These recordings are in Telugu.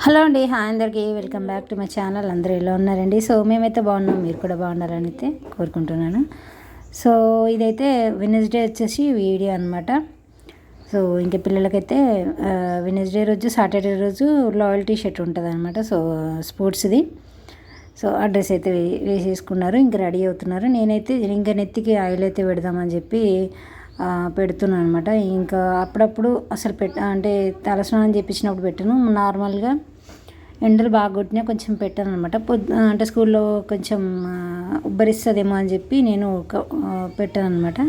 హలో అండి, హాయ్ అందరికీ welcome back to my channel. అందరూ ఎలా ఉన్నారండి? సో మేమైతే బాగున్నాం, మీరు కూడా బాగున్నారని అయితే కోరుకుంటున్నాను. సో ఇదైతే వెనస్డే వచ్చేసి వీడియో అనమాట. సో ఇంకా పిల్లలకైతే వెనస్డే రోజు, సాటర్డే రోజు లాయల్టీ షర్ట్ ఉంటుంది అనమాట. సో స్పోర్ట్స్ది. సో ఆ డ్రెస్ అయితే వేసేసుకున్నారు, ఇంకా రెడీ అవుతున్నారు. నేనైతే ఇంకా నెత్తికి ఆయిల్ అయితే పెడదామని చెప్పి పెడుతున్నాను అనమాట. ఇంకా అప్పుడప్పుడు అసలు అంటే తలస్నానం చేయించినప్పుడు పెట్టను, నార్మల్గా ఎండలు బాగా కొట్టినా కొంచెం పెట్టాను అనమాట. అంటే స్కూల్లో కొంచెం ఉబ్బరిస్తుందేమో అని చెప్పి నేను పెట్టాను అనమాట.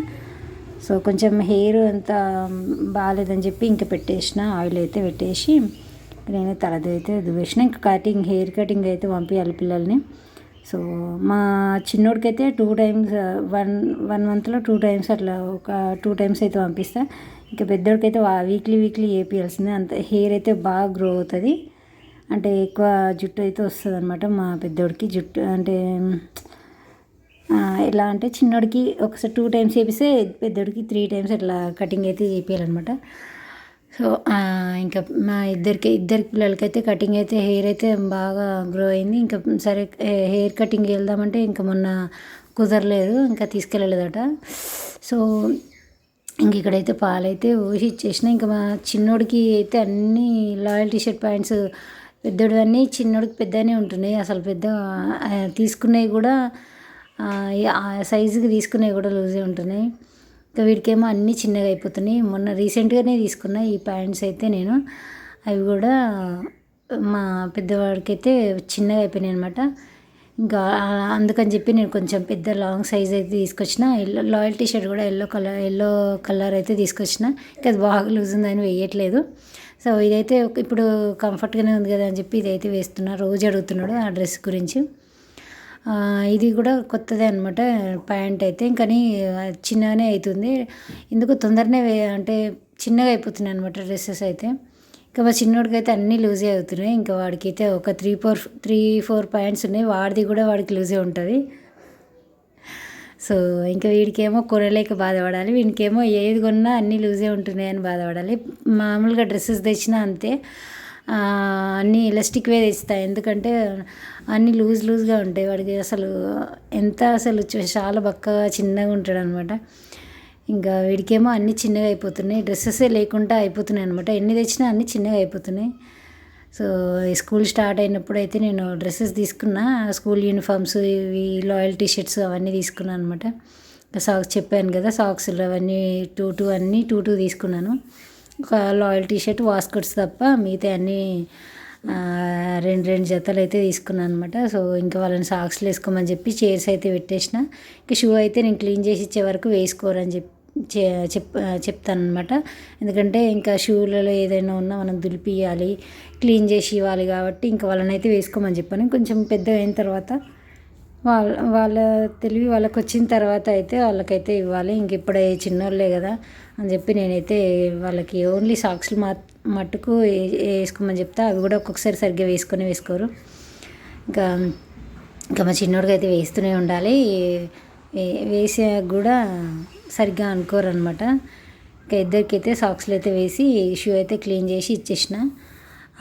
సో కొంచెం హెయిర్ అంత బాగాలేదని చెప్పి ఇంకా పెట్టేసిన, ఆయిల్ అయితే పెట్టేసి నేను తలది అయితే దువ్వేసిన. ఇంకా హెయిర్ కటింగ్ అయితే పంపించాలి పిల్లల్ని. సో మా చిన్నోడికైతే 2 టైమ్స్, వన్ మంత్లో 2 టైమ్స్ అట్లా ఒక 2 టైమ్స్ అయితే పంపిస్తా. ఇంకా పెద్దోడికైతే వీక్లీ వేపియాల్సిందే. అంత హెయిర్ అయితే బాగా గ్రో అవుతుంది, అంటే ఎక్కువ జుట్టు అయితే వస్తుంది అనమాట. మా పెద్దోడికి జుట్టు అంటే ఎలా అంటే చిన్నోడికి ఒకసారి 2 టైమ్స్ వేపిస్తే పెద్దోడికి 3 టైమ్స్ అట్లా కటింగ్ అయితే చేయాలన్నమాట. సో ఇంకా మా ఇద్దరి పిల్లలకైతే కటింగ్ అయితే హెయిర్ అయితే బాగా గ్రో అయింది. ఇంకా సరే హెయిర్ కటింగ్ వెళ్దామంటే ఇంకా మొన్న కుదరలేదు, ఇంకా తీసుకెళ్ళలేదట. సో ఇంక ఇక్కడైతే పాలైతే ఊసి ఇచ్చేసిన. ఇంకా మా చిన్నోడికి అయితే అన్నీ లాయల్ టీషర్ట్ ప్యాంట్స్ పెద్దోడు అన్నీ చిన్నోడికి పెద్దనే ఉంటున్నాయి. అసలు పెద్ద తీసుకునేవి కూడా సైజుకి తీసుకునేవి కూడా లూజే ఉంటున్నాయి. ఇంకా వీడికేమో అన్నీ చిన్నగా అయిపోతున్నాయి. మొన్న రీసెంట్గానే తీసుకున్నా ఈ ప్యాంట్స్ అయితే నేను, అవి కూడా మా పెద్దవాడికి అయితే చిన్నగా అయిపోయినాయి అనమాట. ఇంకా అందుకని చెప్పి నేను కొంచెం పెద్ద లాంగ్ సైజ్ అయితే తీసుకొచ్చిన. లాయల్ టీ షర్ట్ కూడా ఎల్లో కలర్ అయితే తీసుకొచ్చిన. ఇంకా అది బాగా లూజ్ ఉందని వేయట్లేదు. సో ఇదైతే ఇప్పుడు కంఫర్ట్గానే ఉంది కదా అని చెప్పి ఇదైతే వేస్తున్నా. రోజు అడుగుతున్నాడు ఆ డ్రెస్ గురించి. ఇది కూడా కొత్తదే అనమాట ప్యాంట్ అయితే, కానీ చిన్నగానే అవుతుంది. ఎందుకు తొందరనే అంటే చిన్నగా అయిపోతున్నాయి అనమాట డ్రెస్సెస్ అయితే. ఇంకా మా చిన్నోడికి అయితే అన్నీ లూజే అవుతున్నాయి. ఇంకా వాడికి అయితే ఒక 3-4 ప్యాంట్స్ ఉన్నాయి, వాడిది కూడా వాడికి లూజే ఉంటుంది. సో ఇంకా వీడికేమో కొనలేక బాధపడాలి, వీడికేమో ఏది కొన్నా అన్నీ లూజే ఉంటున్నాయని బాధపడాలి. మామూలుగా డ్రెస్సెస్ తెచ్చినా అంతే, అన్నీ ఎలాస్టిక్వే తెస్తాయి, ఎందుకంటే అన్నీ లూజ్గా ఉంటాయి. వాడికి అసలు చాలా బక్కగా చిన్నగా ఉంటాడు అనమాట. ఇంకా వీడికేమో అన్నీ చిన్నగా అయిపోతున్నాయి, డ్రెస్సెసే లేకుండా అయిపోతున్నాయి అనమాట. ఎన్ని తెచ్చినా అన్నీ చిన్నగా అయిపోతున్నాయి. సో స్కూల్ స్టార్ట్ అయినప్పుడు అయితే నేను డ్రెస్సెస్ తీసుకున్నా, స్కూల్ యూనిఫామ్స్, ఇవి లాయల్ టీ షర్ట్స్ అవన్నీ తీసుకున్నాను అనమాట. సాక్స్ చెప్పాను కదా, సాక్స్లు అవన్నీ 2 అన్నీ 2 తీసుకున్నాను. ఒక లాయల్ టీ షర్ట్, వాస్కట్స్ తప్ప మిగతా అన్నీ 2 జతలు అయితే తీసుకున్నాను అనమాట. సో ఇంకా వాళ్ళని సాక్స్లు వేసుకోమని చెప్పి చైర్స్ అయితే పెట్టేసిన. ఇంకా షూ అయితే నేను క్లీన్ చేసి ఇచ్చే వరకు వేసుకోరని చెప్తాను అనమాట. ఎందుకంటే ఇంకా షూలలో ఏదైనా ఉన్నా మనం దులిపియాలి, క్లీన్ చేసి ఇవ్వాలి కాబట్టి ఇంకా వాళ్ళని అయితే వేసుకోమని చెప్పాను. కొంచెం పెద్దగా అయిన తర్వాత వాళ్ళ తెలివి వాళ్ళకి వచ్చిన తర్వాత అయితే వాళ్ళకైతే ఇవ్వాలి. ఇంక ఇప్పుడే చిన్నోళ్ళే కదా అని చెప్పి నేనైతే వాళ్ళకి ఓన్లీ సాక్స్లు మట్టుకు వేసుకోమని చెప్తా. అవి కూడా ఒక్కొక్కసారి సరిగ్గా వేసుకోరు. ఇంకా మా చిన్నోడికి అయితే వేస్తూనే ఉండాలి, వేసే కూడా సరిగ్గా అనుకోరు అనమాట. ఇంకా ఇద్దరికైతే సాక్స్లు అయితే వేసి షూ అయితే క్లీన్ చేసి ఇచ్చేసిన.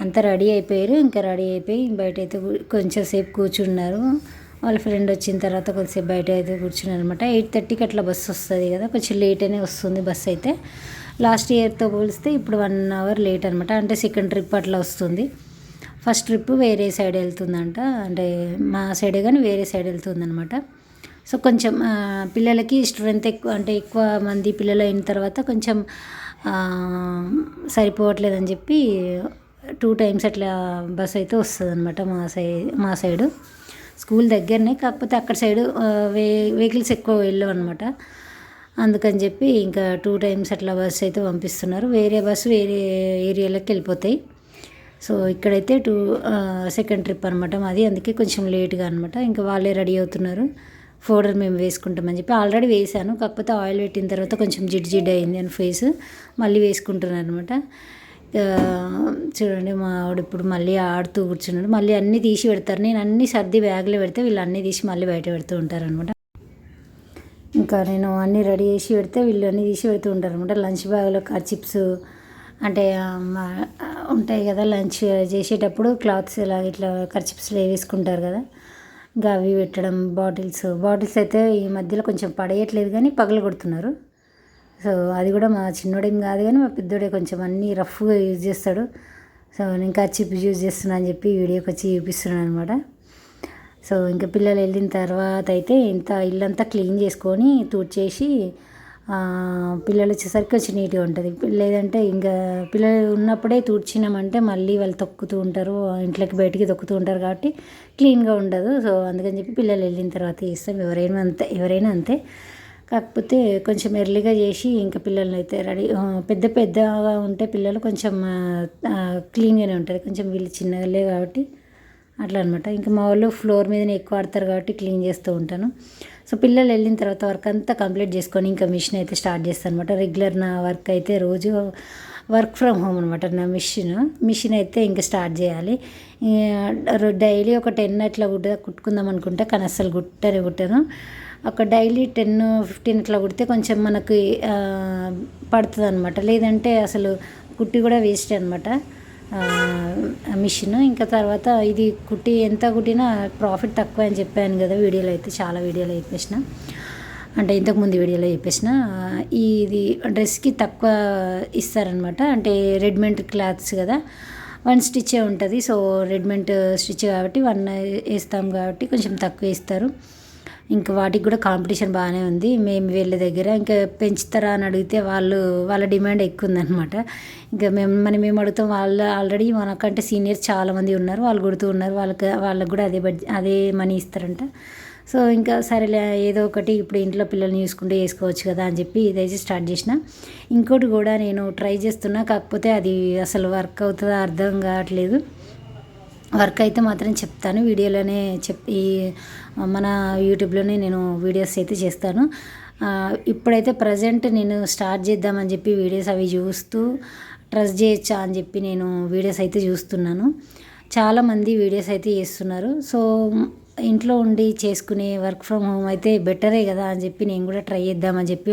అంతా రెడీ అయిపోయారు. ఇంకా రెడీ అయిపోయి బయట అయితే కొంచెం సేపు కూర్చున్నారు. వాళ్ళ ఫ్రెండ్ వచ్చిన తర్వాత కొద్దిసేపు బయట అయితే కూర్చున్నారు అనమాట. 8:30కి అట్లా బస్సు వస్తుంది కదా, కొంచెం లేట్ అనే వస్తుంది బస్సు అయితే. లాస్ట్ ఇయర్తో పోలిస్తే ఇప్పుడు 1 అవర్ లేట్ అనమాట. అంటే సెకండ్ ట్రిప్ అట్లా వస్తుంది. ఫస్ట్ ట్రిప్ వేరే సైడ్ వెళ్తుందంట, అంటే మా సైడే కానీ వేరే సైడ్ వెళ్తుందనమాట. సో కొంచెం పిల్లలకి స్ట్రెంత్ ఎక్కువ, అంటే ఎక్కువ మంది పిల్లలు అయిన తర్వాత కొంచెం సరిపోవట్లేదని చెప్పి 2 టైమ్స్ అట్లా బస్ అయితే వస్తుంది అనమాట మా సైడు. స్కూల్ దగ్గరనే, కాకపోతే అక్కడ సైడు వెహికల్స్ ఎక్కువ వెళ్ళవు అనమాట. అందుకని చెప్పి ఇంకా 2 టైమ్స్ అట్లా బస్సు అయితే పంపిస్తున్నారు. వేరే బస్సు వేరే ఏరియాలోకి వెళ్ళిపోతాయి. సో ఇక్కడైతే సెకండ్ ట్రిప్ అనమాట మాది, అందుకే కొంచెం లేట్గా అనమాట. ఇంకా వాళ్ళే రెడీ అవుతున్నారు. పౌడర్ మేము వేసుకుంటామని చెప్పి ఆల్రెడీ వేసాను, కాకపోతే ఆయిల్ పెట్టిన తర్వాత కొంచెం జిడ్ అయింది అని ఫేస్, మళ్ళీ వేసుకుంటున్నాను అనమాట. చూడండి మా ఆవిడ ఇప్పుడు మళ్ళీ ఆడుతూ కూర్చున్నాడు. మళ్ళీ అన్నీ తీసి పెడతారు, నేను అన్నీ సర్ది బ్యాగ్లో పెడితే వీళ్ళు అన్నీ తీసి మళ్ళీ బయట పెడుతూ ఉంటారు అనమాట. ఇంకా నేను అన్నీ రెడీ చేసి పెడితే వీళ్ళు అన్నీ తీసి పెడుతూ ఉంటారు అనమాట. లంచ్ బ్యాగ్లో చిప్స్ అంటే ఉంటాయి కదా లంచ్ చేసేటప్పుడు క్లాత్స్ ఇలా ఇట్లా కర్చిప్స్లో వేసుకుంటారు కదా, ఇంకా అవి పెట్టడం. బాటిల్స్ అయితే ఈ మధ్యలో కొంచెం పడేయట్లేదు కానీ పగలగొడుతున్నారు. సో అది కూడా మా చిన్నోడేం కాదు కానీ మా పెద్దోడే కొంచెం అన్నీ రఫ్గా యూజ్ చేస్తాడు. సో నేను కర్చీప్ యూజ్ చేస్తున్నా అని చెప్పి వీడియోకి వచ్చి చూపిస్తున్నాను అనమాట. సో ఇంకా పిల్లలు వెళ్ళిన తర్వాత అయితే ఇల్లంతా క్లీన్ చేసుకొని తుడిచేసి పిల్లలు వచ్చేసరికి కొంచెం నీట్గా ఉంటుంది. లేదంటే ఇంకా పిల్లలు ఉన్నప్పుడే తుడిచినామంటే మళ్ళీ వాళ్ళు తొక్కుతూ ఉంటారు, ఇంట్లోకి బయటికి తొక్కుతూ ఉంటారు కాబట్టి క్లీన్గా ఉండదు. సో అందుకని చెప్పి పిల్లలు వెళ్ళిన తర్వాత చేస్తాం. ఎవరైనా అంతే. కాకపోతే కొంచెం ఎర్లీగా చేసి ఇంకా పిల్లల్ని అయితే పెద్దగా ఉంటే పిల్లలు కొంచెం క్లీన్గానే ఉంటుంది. కొంచెం వీళ్ళు చిన్నగాలే కాబట్టి అట్లా అనమాట. ఇంకా మా వాళ్ళు ఫ్లోర్ మీదనే ఎక్కువ ఆడతారు కాబట్టి క్లీన్ చేస్తూ ఉంటాను. సో పిల్లలు వెళ్ళిన తర్వాత వర్క్ అంతా కంప్లీట్ చేసుకొని ఇంకా మిషన్ అయితే స్టార్ట్ చేస్తాను అనమాట. రెగ్యులర్ నా వర్క్ అయితే రోజు వర్క్ ఫ్రమ్ హోమ్ అనమాట. నా మిషన్ అయితే ఇంకా స్టార్ట్ చేయాలి. డైలీ ఒక 10 అట్లా కుట్టుకుందాం అనుకుంటే కానీ అస్సలు కుట్టను. ఒక డైలీ 10-15 అట్లా కుడితే కొంచెం మనకి పడుతుంది అనమాట. లేదంటే అసలు కుట్టి కూడా వేస్ట్ అనమాట మిషన్. ఇంకా తర్వాత ఇది ఎంత కుట్టినా ప్రాఫిట్ తక్కువ అని చెప్పాను కదా వీడియోలో అయితే, చాలా వీడియోలో చెప్పేసిన, అంటే ఇంతకుముందు వీడియోలో చెప్పేసిన. ఇది డ్రెస్కి తక్కువ ఇస్తారనమాట. అంటే రెడీమేడ్ క్లాత్స్ కదా, 1 స్టిచ్చే ఉంటుంది. సో రెడీమేడ్ స్టిచ్ కాబట్టి 1 వేస్తాం కాబట్టి కొంచెం తక్కువ ఇస్తారు. ఇంకా వాటికి కూడా కాంపిటీషన్ బాగానే ఉంది. మేము వీళ్ళ దగ్గర ఇంకా పెంచుతారా అని అడిగితే వాళ్ళ డిమాండ్ ఎక్కువ ఉందన్నమాట. ఇంకా మనం ఏం అడుగుతాం, వాళ్ళు ఆల్రెడీ మనకంటే సీనియర్స్ చాలామంది ఉన్నారు, వాళ్ళు కుడుతూ ఉన్నారు, వాళ్ళకి కూడా అదే మనీ ఇస్తారంట. సో ఇంకా సరేలే ఏదో ఒకటి ఇప్పుడు ఇంట్లో పిల్లల్ని చూసుకుంటూ వేసుకోవచ్చు కదా అని చెప్పి ఇదైతే స్టార్ట్ చేసిన. ఇంకోటి కూడా నేను ట్రై చేస్తున్నా, కాకపోతే అది అసలు వర్క్ అవుతుందో అర్థం కావట్లేదు. వర్క్ అయితే మాత్రం చెప్తాను వీడియోలోనే మన యూట్యూబ్లోనే నేను వీడియోస్ అయితే చేస్తాను. ఇప్పుడైతే ప్రజెంట్ నేను స్టార్ట్ చేద్దామని చెప్పి వీడియోస్ అవి చూస్తూ ట్రస్ట్ చేయొచ్చా అని చెప్పి నేను వీడియోస్ అయితే చూస్తున్నాను. చాలామంది వీడియోస్ అయితే చేస్తున్నారు. సో ఇంట్లో ఉండి చేసుకునే వర్క్ ఫ్రమ్ హోమ్ అయితే బెటరే కదా అని చెప్పి నేను కూడా ట్రై చేద్దామని చెప్పి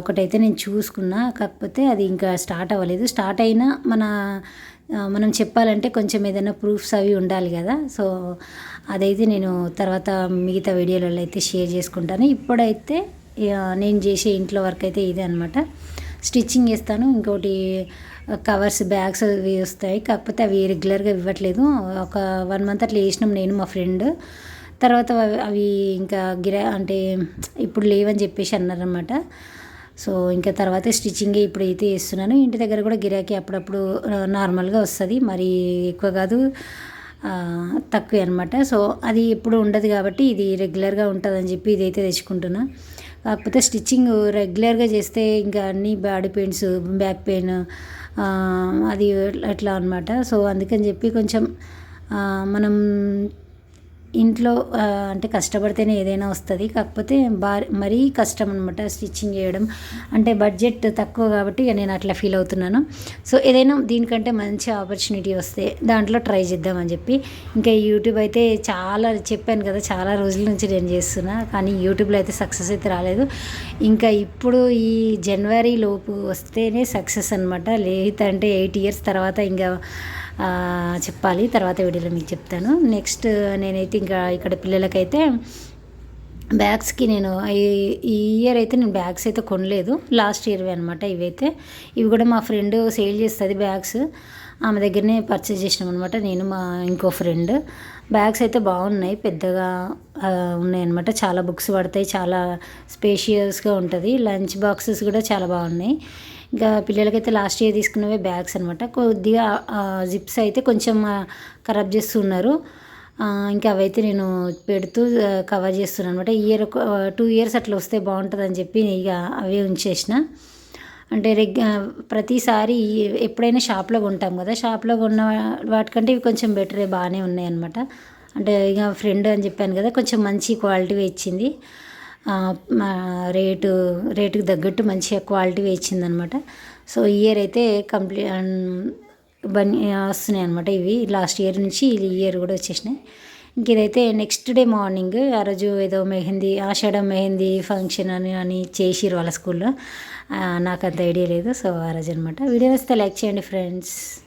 ఒకటైతే నేను చూసుకున్నా. కాకపోతే అది ఇంకా స్టార్ట్ అవ్వలేదు. స్టార్ట్ అయినా మనం చెప్పాలంటే కొంచెం ఏదైనా ప్రూఫ్స్ అవి ఉండాలి కదా. సో అదైతే నేను తర్వాత మిగతా వీడియోలలో అయితే షేర్ చేసుకుంటాను. ఇప్పుడైతే నేను చేసే ఇంట్లో వర్క్ అయితే ఇదే అనమాట. స్టిచ్చింగ్ చేస్తాను. ఇంకోటి కవర్స్, బ్యాగ్స్ అవి వస్తాయి, కాకపోతే అవి రెగ్యులర్గా ఇవ్వట్లేదు. ఒక 1 మంత్ అట్లా చేసినాం నేను మా ఫ్రెండ్. తర్వాత అవి ఇంకా అంటే ఇప్పుడు లేవని చెప్పేసి అన్నారనమాట. సో ఇంకా తర్వాత స్టిచ్చింగే ఇప్పుడు అయితే చేస్తున్నాను. ఇంటి దగ్గర కూడా గిరాకీ అప్పుడప్పుడు నార్మల్గా వస్తుంది, మరి ఎక్కువ కాదు, తక్కువే అనమాట. సో అది ఎప్పుడు ఉండదు కాబట్టి ఇది రెగ్యులర్గా ఉంటుందని చెప్పి ఇదైతే తెచ్చుకుంటున్నా. కాకపోతే స్టిచ్చింగ్ రెగ్యులర్గా చేస్తే ఇంకా అన్ని బాడీ పెయిన్స్, బ్యాక్ పెయిన్ అది ఎట్లా అనమాట. సో అందుకని చెప్పి కొంచెం మనం ఇంట్లో అంటే కష్టపడితేనే ఏదైనా వస్తుంది. కాకపోతే మరీ కష్టం అనమాట స్టిచ్చింగ్ చేయడం. అంటే బడ్జెట్ తక్కువ కాబట్టి నేను అట్లా ఫీల్ అవుతున్నాను. సో ఏదైనా దీనికంటే మంచి ఆపర్చునిటీ వస్తే దాంట్లో ట్రై చేద్దామని చెప్పి ఇంకా యూట్యూబ్ అయితే చాలా చెప్పాను కదా, చాలా రోజుల నుంచి నేను చేస్తున్నా, కానీ యూట్యూబ్లో అయితే సక్సెస్ అయితే రాలేదు. ఇంకా ఇప్పుడు ఈ జనవరి లోపు వస్తేనే సక్సెస్ అనమాట. లేదంటే 8 years తర్వాత ఇంకా చెప్పాలి. తర్వాత వీడియోలో మీకు చెప్తాను. నెక్స్ట్ నేనైతే ఇంకా ఇక్కడ పిల్లలకైతే బ్యాగ్స్కి నేను ఈ ఇయర్ అయితే నేను బ్యాగ్స్ అయితే కొనలేదు, లాస్ట్ ఇయర్వే అనమాట. ఇవి కూడా మా ఫ్రెండ్ సేల్ చేస్తుంది బ్యాగ్స్, ఆమె దగ్గరనే పర్చేస్ చేసినాం అనమాట, నేను మా ఇంకో ఫ్రెండ్. బ్యాగ్స్ అయితే బాగున్నాయి, పెద్దగా ఉన్నాయన్నమాట. చాలా బుక్స్ పడతాయి, చాలా స్పేషియస్గా ఉంటుంది. లంచ్ బాక్సెస్ కూడా చాలా బాగున్నాయి. ఇంకా పిల్లలకైతే లాస్ట్ ఇయర్ తీసుకున్నవే బ్యాగ్స్ అనమాట. కొద్దిగా జిప్స్ అయితే కొంచెం ఖరాబ్ చేస్తున్నారు. ఇంకా అవైతే నేను పెడుతూ కవర్ చేస్తున్నాను అనమాట. 2 years అట్లా వస్తే బాగుంటుందని చెప్పి ఇక అవే ఉంచేసిన. అంటే ప్రతిసారి ఎప్పుడైనా షాప్లో కొంటాం కదా, షాప్లో కొన్న వాటికంటే ఇవి కొంచెం బెటరే, బాగానే ఉన్నాయి అనమాట. అంటే ఇక ఫ్రెండ్ అని చెప్పాను కదా, కొంచెం మంచి క్వాలిటీవే ఇచ్చింది. రేటుకి తగ్గట్టు మంచిగా క్వాలిటీవే ఇచ్చిందనమాట. సో ఈ ఇయర్ అయితే వస్తున్నాయి అనమాట. ఇవి లాస్ట్ ఇయర్ నుంచి ఈ ఇయర్ కూడా వచ్చేసినాయి. ఇంక ఇదైతే నెక్స్ట్ డే మార్నింగ్ ఆ రోజు ఏదో మెహందీ ఆషాఢం మెహందీ ఫంక్షన్ అని చేసిర్రు వాళ్ళ స్కూల్లో. నాకు అంత ఐడియా లేదు. సో ఆ రోజు అనమాట. వీడియో వస్తే లైక్ చేయండి ఫ్రెండ్స్.